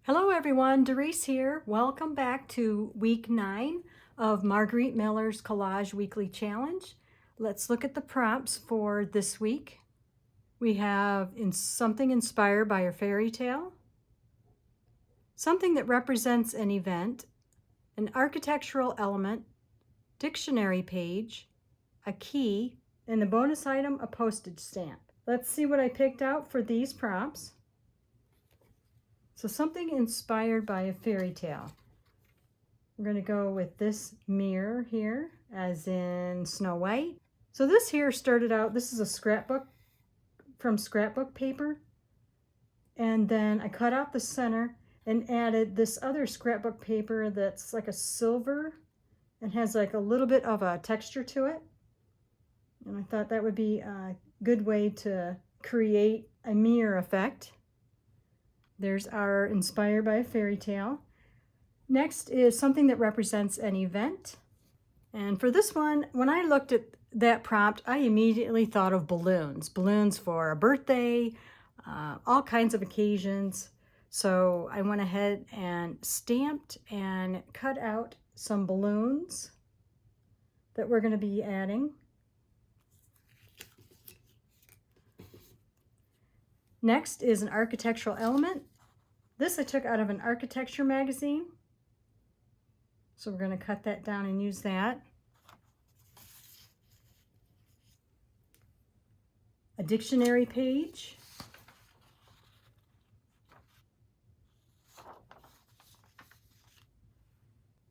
Hello everyone, Doris here. Welcome back to week 9 of Margarete Miller's Collage Weekly Challenge. Let's look at the prompts for this week. We have something inspired by a fairy tale, something that represents an event, an architectural element, dictionary page, a key, and the bonus item, a postage stamp. Let's see what I picked out for these prompts. So something inspired by a fairy tale. We're going to go with this mirror here, as in Snow White. So this here started out, this is a scrapbook from scrapbook paper. And then I cut out the center and added this other scrapbook paper that's like a silver and has like a little bit of a texture to it. And I thought that would be a good way to create a mirror effect. There's our inspired by a fairy tale. Next is something that represents an event. And for this one, when I looked at that prompt, I immediately thought of balloons. Balloons for a birthday, all kinds of occasions. So I went ahead and stamped and cut out some balloons that we're going to be adding. Next is an architectural element. This I took out of an architecture magazine. So we're going to cut that down and use that. A dictionary page.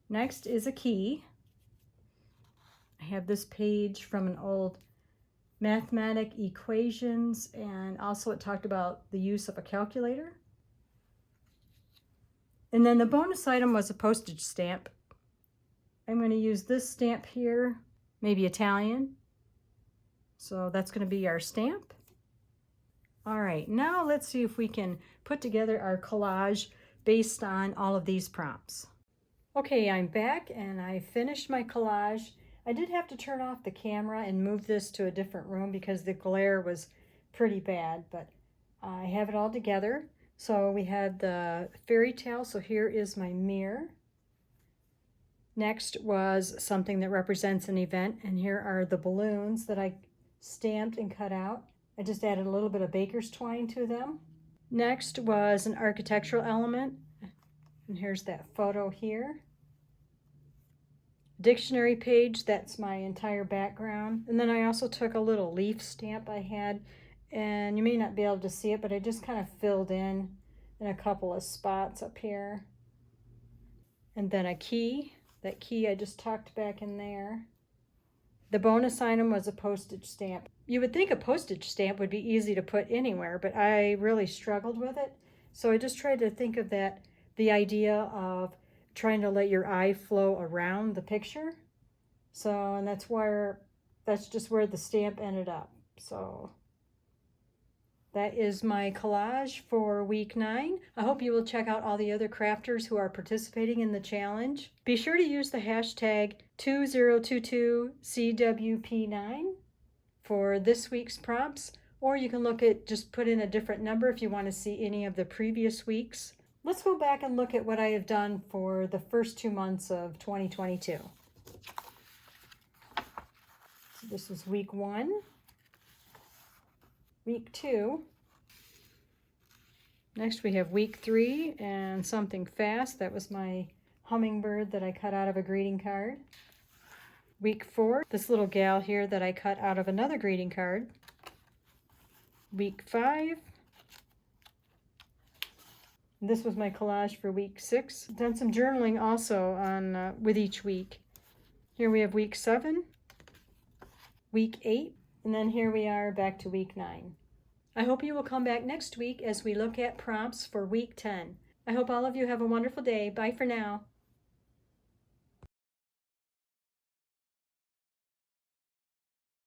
Next is a key. I have this page from an old mathematic equations, and also it talked about the use of a calculator. And then the bonus item was a postage stamp. I'm going to use this stamp here, maybe Italian. So that's going to be our stamp. All right, now let's see if we can put together our collage based on all of these prompts. Okay, I'm back and I finished my collage. I did have to turn off the camera and move this to a different room because the glare was pretty bad, but I have it all together. So we had the fairy tale, so here is my mirror. Next was something that represents an event, and here are the balloons that I stamped and cut out. I just added a little bit of baker's twine to them. Next was an architectural element, and here's that photo here. Dictionary page, that's my entire background. And then I also took a little leaf stamp I had, and you may not be able to see it, but I just kind of filled in a couple of spots up here. And then a key. That key I just tucked back in there. The bonus item was a postage stamp. You would think a postage stamp would be easy to put anywhere, but I really struggled with it. So I just tried to think of the idea of trying to let your eye flow around the picture. So, and that's just where the stamp ended up. So that is my collage for week 9. I hope you will check out all the other crafters who are participating in the challenge. Be sure to use the hashtag 2022CWP9 for this week's prompts, or you can just put in a different number if you want to see any of the previous weeks. Let's go back and look at what I have done for the first 2 months of 2022. So this was week 1. Week 2. Next we have week 3 and something fast. That was my hummingbird that I cut out of a greeting card. Week 4, this little gal here that I cut out of another greeting card. Week 5. This was my collage for week 6. Done some journaling also on with each week. Here we have week 7, week 8, and then here we are back to week 9. I hope you will come back next week as we look at prompts for week 10. I hope all of you have a wonderful day. Bye for now.